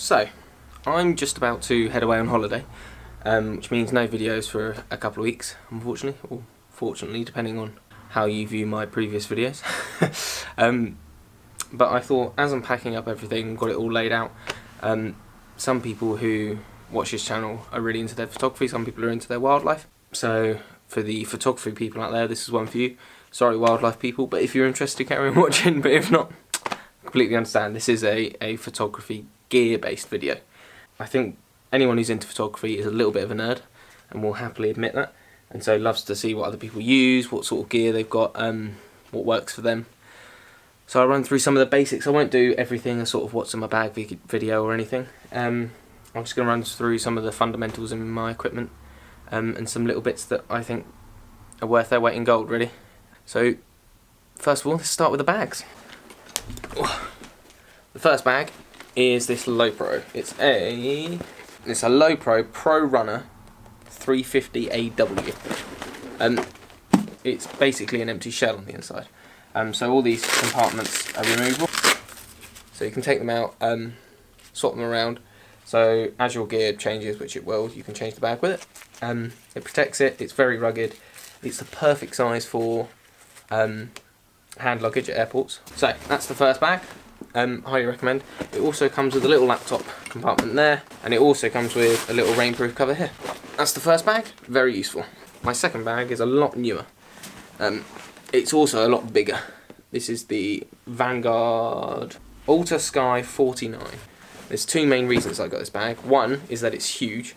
So, I'm just about to head away on holiday, which means no videos for a couple of weeks, unfortunately, or fortunately, depending on how you view my previous videos. But I thought, as I'm packing up everything and got it all laid out, some people who watch this channel are really into their photography, some people are into their wildlife. So, for the photography people out there, this is one for you. Sorry, wildlife people, but if you're interested, carry on watching, but if not, completely understand. This is a photography gear-based video. I think anyone who's into photography is a little bit of a nerd, and will happily admit that, and so loves to see what other people use, what sort of gear they've got, what works for them. So I'll run through some of the basics. I won't do everything, a sort of what's in my bag video or anything. I'm just going to run through some of the fundamentals in my equipment, and some little bits that I think are worth their weight in gold, really. So first of all, let's start with the bags. The first bag is this Lowepro. It's a Lowepro Pro Runner 350 AW. It's basically an empty shell on the inside. So all these compartments are removable. So you can take them out, swap them around. So as your gear changes, which it will, you can change the bag with it. It protects it. It's very rugged. It's the perfect size for hand luggage at airports. So that's the first bag. Highly recommend. It also comes with a little laptop compartment there, and it also comes with a little rainproof cover here. That's the first bag, very useful. My second bag is a lot newer. It's also a lot bigger. This is the Vanguard Alta Sky 49. There's two main reasons I got this bag. One is that it's huge,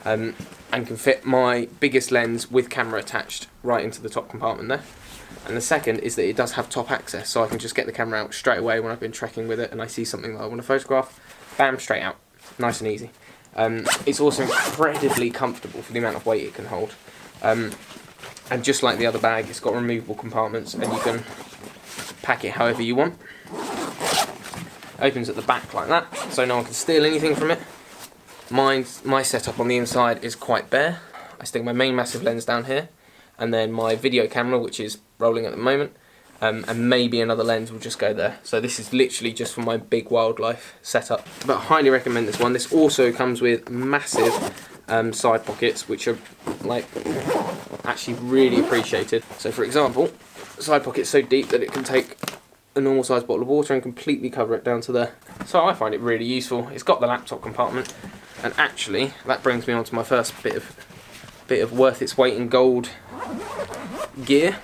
and can fit my biggest lens with camera attached right into the top compartment there. And the second is that it does have top access, so I can just get the camera out straight away when I've been trekking with it and I see something that I want to photograph. Bam, straight out. Nice and easy. It's also incredibly comfortable for the amount of weight it can hold. And just like the other bag, it's got removable compartments and you can pack it however you want. Opens at the back like that, so no one can steal anything from it. My setup on the inside is quite bare. I stick my main massive lens down here, and then my video camera, which is rolling at the moment, and maybe another lens will just go there. So this is literally just for my big wildlife setup. But I highly recommend this one. This also comes with massive side pockets, which are like actually really appreciated. So for example, the side pocket's so deep that it can take a normal sized bottle of water and completely cover it down to there. So I find it really useful. It's got the laptop compartment, and actually that brings me on to my first bit of worth its weight in gold gear.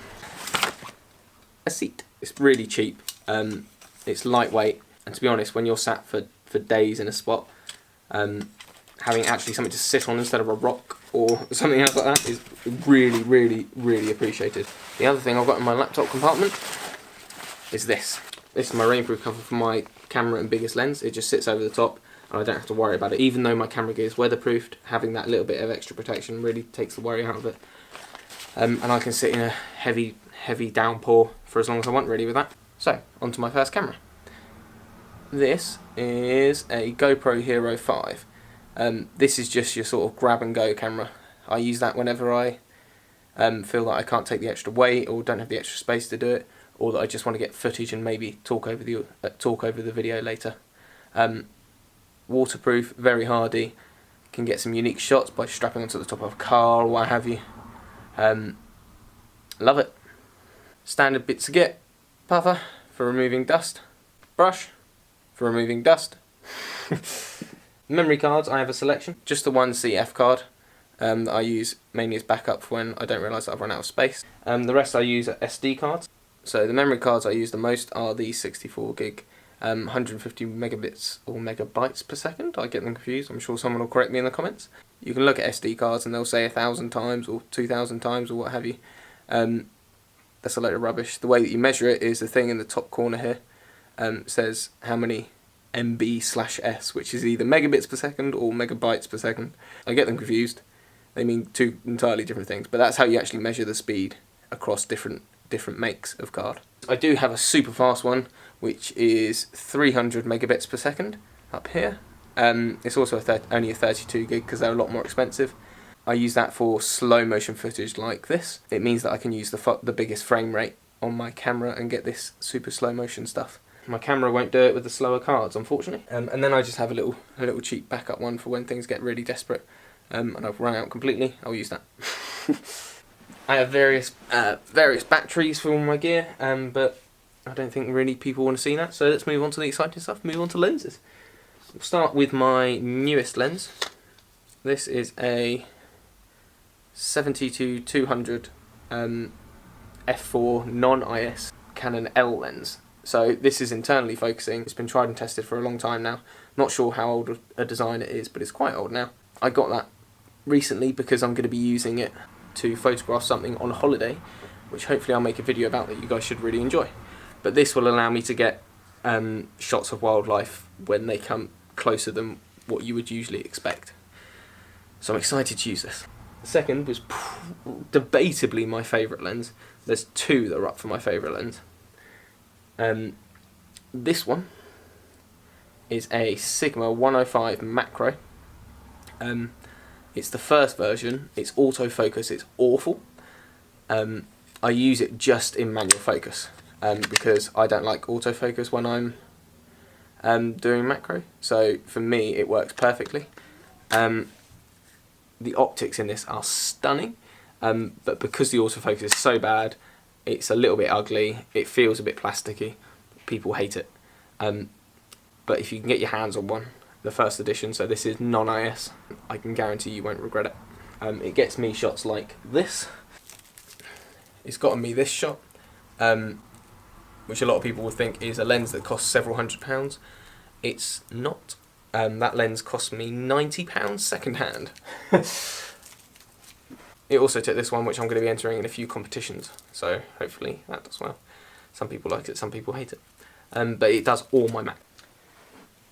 A seat. It's really cheap. It's lightweight, and to be honest, when you're sat for days in a spot, having actually something to sit on instead of a rock or something else like that is really, really, really appreciated. The other thing I've got in my laptop compartment is this. This is my rainproof cover for my camera and biggest lens. It just sits over the top, and I don't have to worry about it. Even though my camera gear is weatherproofed, having that little bit of extra protection really takes the worry out of it. And I can sit in a heavy downpour for as long as I want, really, with that. So, on to my first camera. This is a GoPro Hero 5. This is just your sort of grab and go camera. I use that whenever I feel that I can't take the extra weight or don't have the extra space to do it, or that I just want to get footage and maybe talk over the video later. Waterproof, very hardy. Can get some unique shots by strapping onto the top of a car or what have you. Love it. Standard bits to get: puffer for removing dust, brush for removing dust. Memory cards, I have a selection. Just the one CF card that I use mainly as backup for when I don't realise that I've run out of space. The rest I use are SD cards. So the memory cards I use the most are the 64 gig, 150 megabits or megabytes per second. I get them confused. I'm sure someone will correct me in the comments. You can look at SD cards and they'll say 1,000 times or 2,000 times or what have you. That's a load of rubbish. The way that you measure it is the thing in the top corner here. Says how many MB/s, which is either megabits per second or megabytes per second. I get them confused. They mean two entirely different things, but that's how you actually measure the speed across different makes of card. I do have a super fast one, which is 300 megabits per second up here. It's also only a 32 gig because they're a lot more expensive. I use that for slow motion footage like this. It means that I can use the biggest frame rate on my camera and get this super slow motion stuff. My camera won't do it with the slower cards, unfortunately. And then I just have a little cheap backup one for when things get really desperate. And I've run out completely. I'll use that. I have various batteries for all my gear, but I don't think really people want to see that. So let's move on to the exciting stuff. Move on to lenses. We'll start with my newest lens. This is a 70-200 f4 non-IS Canon L lens. So this is internally focusing. It's been tried and tested for a long time now. Not sure how old a design it is, but it's quite old now. I got that recently because I'm going to be using it to photograph something on holiday, which hopefully I'll make a video about that you guys should really enjoy. But this will allow me to get shots of wildlife when they come closer than what you would usually expect. So I'm excited to use this. The second was debatably my favourite lens. There's two that are up for my favourite lens. This one is a Sigma 105 macro. It's the first version. It's autofocus. It's awful. I use it just in manual focus because I don't like autofocus when I'm doing macro. So for me, it works perfectly. The optics in this are stunning, but because the autofocus is so bad, it's a little bit ugly. It feels a bit plasticky. People hate it. But if you can get your hands on one, the first edition, so this is non-IS, I can guarantee you won't regret it. It gets me shots like this. It's gotten me this shot, which a lot of people will think is a lens that costs several £100s. It's not. That lens cost me £90 second hand. It also took this one, which I'm going to be entering in a few competitions, so hopefully that does well. Some people like it, some people hate it. But it does all my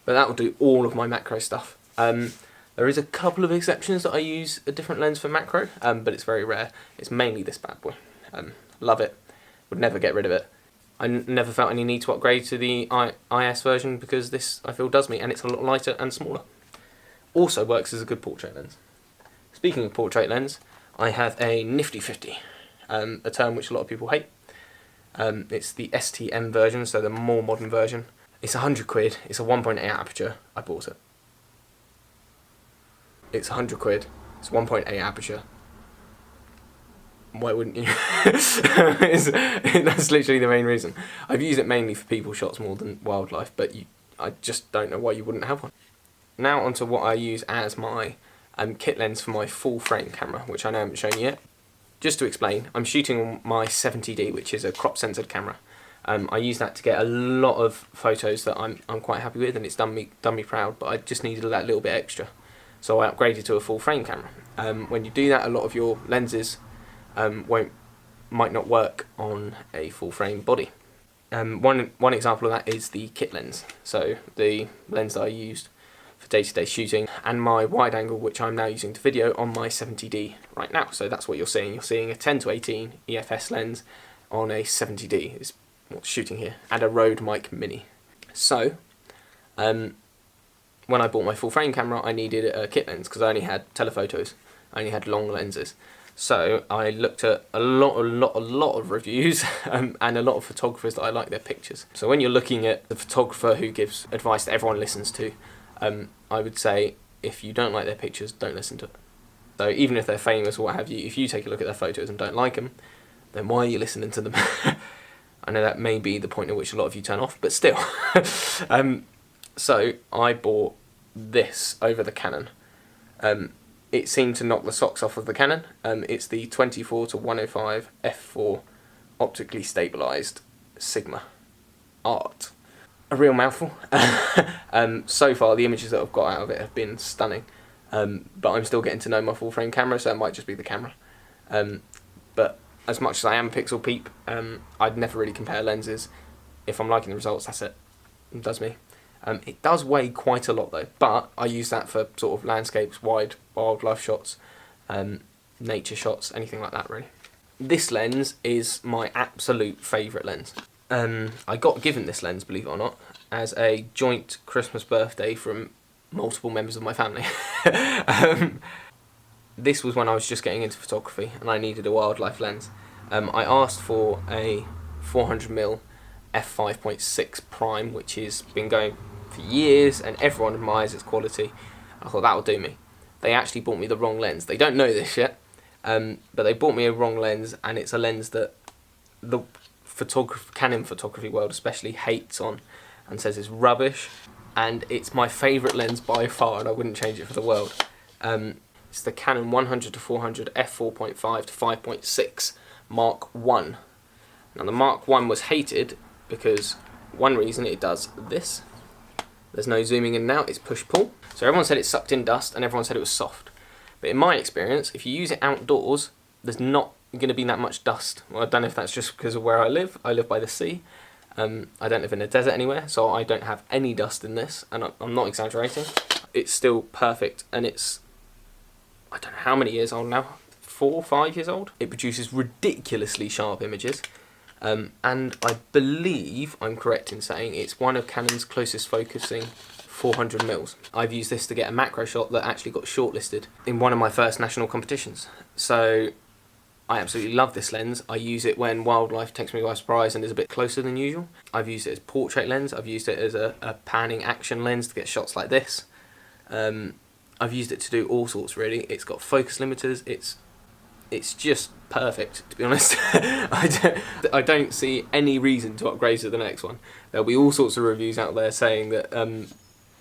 But that will do all of my macro stuff. There is a couple of exceptions that I use a different lens for macro, but it's very rare. It's mainly this bad boy. Love it. Would never get rid of it. I never felt any need to upgrade to the IS version because this, I feel, does me, and it's a lot lighter and smaller. Also works as a good portrait lens. Speaking of portrait lens, I have a nifty 50, a term which a lot of people hate. It's the STM version, so the more modern version. It's £100. It's a 1.8 aperture. I bought it. It's £100. It's 1.8 aperture. Why wouldn't you? That's literally the main reason. I've used it mainly for people shots more than wildlife, but I just don't know why you wouldn't have one. Now onto what I use as my kit lens for my full frame camera, which I know I haven't shown you yet. Just to explain, I'm shooting on my 70D, which is a crop censored camera. I use that to get a lot of photos that I'm quite happy with, and it's done me proud, but I just needed that little bit extra. So I upgraded to a full frame camera. When you do that, a lot of your lenses might not work on a full frame body. One example of that is the kit lens, so the lens that I used for day-to-day shooting, and my wide angle, which I'm now using to video on my 70D right now. So that's what you're seeing. You're seeing a 10-18 EFS lens on a 70D is what's shooting here, and a Rode Mic Mini. So when I bought my full frame camera, I needed a kit lens because I only had telephotos. I only had long lenses. So I looked at a lot of reviews and a lot of photographers that I like their pictures. So when you're looking at the photographer who gives advice that everyone listens to, I would say if you don't like their pictures, don't listen to it. So even if they're famous or what have you, if you take a look at their photos and don't like them, then why are you listening to them? I know that may be the point at which a lot of you turn off, but still. So I bought this over the Canon. It seemed to knock the socks off of the Canon. It's the 24-105 f4 optically stabilised Sigma Art. A real mouthful. So far the images that I've got out of it have been stunning, but I'm still getting to know my full frame camera, so it might just be the camera. But as much as I am a pixel peep, I'd never really compare lenses. If I'm liking the results, that's it. It does me. It does weigh quite a lot though, but I use that for sort of landscapes, wildlife shots, nature shots, anything like that really. This lens is my absolute favourite lens. I got given this lens, believe it or not, as a joint Christmas birthday from multiple members of my family. This was when I was just getting into photography and I needed a wildlife lens. I asked for a 400mm f5.6 prime, which has been going for years and everyone admires its quality. I thought that'll do me. They actually bought me the wrong lens. They don't know this yet, but they bought me a wrong lens, and it's a lens that the Canon photography world especially hates on and says it's rubbish, and it's my favourite lens by far, and I wouldn't change it for the world. It's the Canon 100-400 f4.5 to 5.6 Mark 1. Now the Mark 1 was hated because one reason it does this. There's no zooming in and out, it's push-pull. So everyone said it sucked in dust and everyone said it was soft. But in my experience, if you use it outdoors, there's not going to be that much dust. Well, I don't know if that's just because of where I live. I live by the sea. I don't live in a desert anywhere, so I don't have any dust in this, and I'm not exaggerating. It's still perfect, and it's, I don't know how many years old now, 4 or 5 years old. It produces ridiculously sharp images, and I believe I'm correct in saying it's one of Canon's closest focusing 400mm. I've used this to get a macro shot that actually got shortlisted in one of my first national competitions. So I absolutely love this lens. I use it when wildlife takes me by surprise and is a bit closer than usual. I've used it as portrait lens. I've used it as a panning action lens to get shots like this. I've used it to do all sorts really. It's got focus limiters. It's just perfect, to be honest. I don't see any reason to upgrade to the next one. There'll be all sorts of reviews out there saying that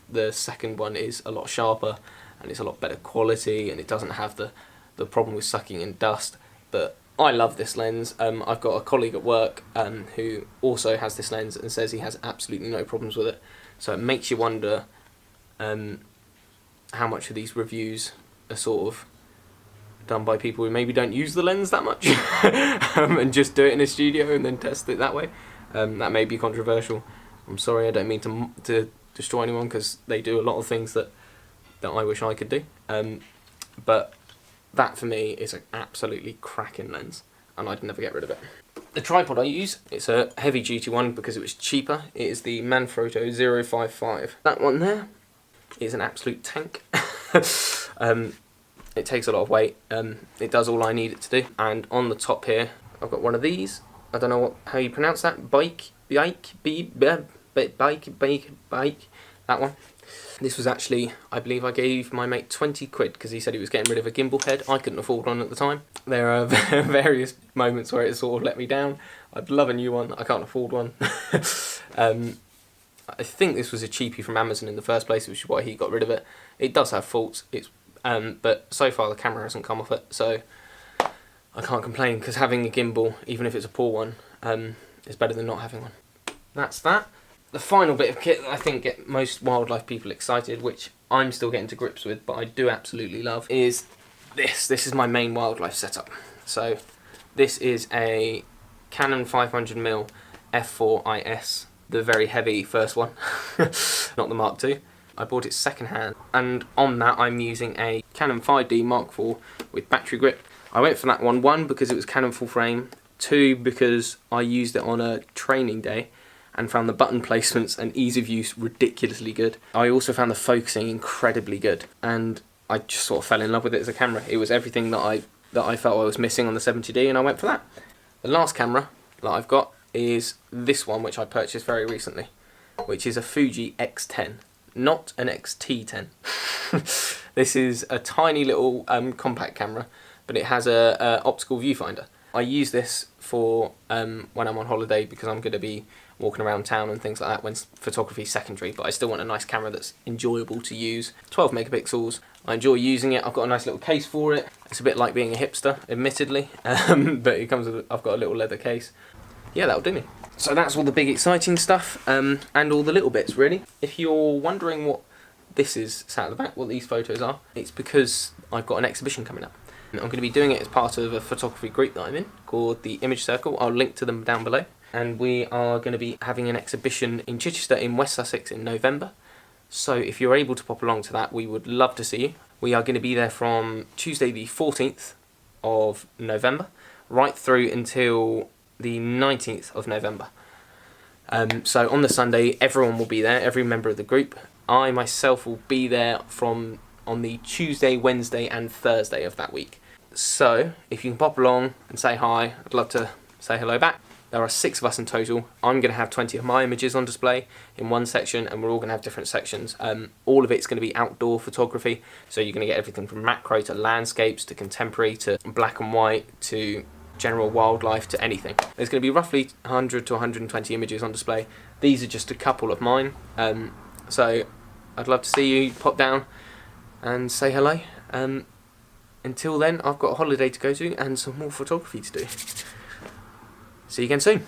the second one is a lot sharper and it's a lot better quality and it doesn't have the problem with sucking in dust. But I love this lens. I've got a colleague at work who also has this lens and says he has absolutely no problems with it. So it makes you wonder how much of these reviews are sort of done by people who maybe don't use the lens that much and just do it in a studio and then test it that way. That may be controversial. I'm sorry, I don't mean to destroy anyone, because they do a lot of things that I wish I could do. But that for me is an absolutely cracking lens, and I'd never get rid of it. The tripod I use, it's a heavy duty one because it was cheaper. It is the Manfrotto 055. That one there is an absolute tank. It takes a lot of weight. It does all I need it to do. And on the top here, I've got one of these. I don't know how you pronounce that. Bike. That one. This was actually, I believe I gave my mate 20 quid because he said he was getting rid of a gimbal head. I couldn't afford one at the time. There are various moments where it sort of let me down. I'd love a new one. I can't afford one. I think this was a cheapie from Amazon in the first place, which is why he got rid of it. It does have faults. But so far the camera hasn't come off it, so I can't complain, because having a gimbal, even if it's a poor one, is better than not having one. That's that. The final bit of kit that I think get most wildlife people excited, which I'm still getting to grips with, but I do absolutely love, is this. This is my main wildlife setup. So this is a Canon 500mm f4IS, the very heavy first one, not the Mark II. I bought it second hand, and on that I'm using a Canon 5D Mark IV with battery grip. I went for that one because it was Canon full frame, 2 because I used it on a training day and found the button placements and ease of use ridiculously good. I also found the focusing incredibly good, and I just sort of fell in love with it as a camera. It was everything that I felt I was missing on the 70D, and I went for that. The last camera that I've got is this one, which I purchased very recently, which is a Fuji X10, not an XT10. This is a tiny little compact camera, but it has a optical viewfinder. I use this for when I'm on holiday, because I'm going to be walking around town and things like that when photography's secondary, but I still want a nice camera that's enjoyable to use. 12 megapixels. I enjoy using it. I've got a nice little case for it. It's a bit like being a hipster, admittedly, but it comes with, I've got a little leather case. Yeah, that'll do me. So that's all the big exciting stuff, and all the little bits really. If you're wondering what this is sat at the back, what these photos are, it's because I've got an exhibition coming up. I'm going to be doing it as part of a photography group that I'm in called the Image Circle. I'll link to them down below. And we are going to be having an exhibition in Chichester in West Sussex in November. So if you're able to pop along to that, we would love to see you. We are going to be there from Tuesday the 14th of November right through until the 19th of November. So on the Sunday, everyone will be there, every member of the group. I myself will be there on the Tuesday, Wednesday and Thursday of that week. So if you can pop along and say hi, I'd love to say hello back. There are 6 of us in total. I'm going to have 20 of my images on display in one section, and we're all going to have different sections. All of it's going to be outdoor photography, so you're going to get everything from macro to landscapes to contemporary to black and white to general wildlife to anything. There's going to be roughly 100 to 120 images on display. These are just a couple of mine, so I'd love to see you pop down and say hello. Until then, I've got a holiday to go to and some more photography to do. See you again soon.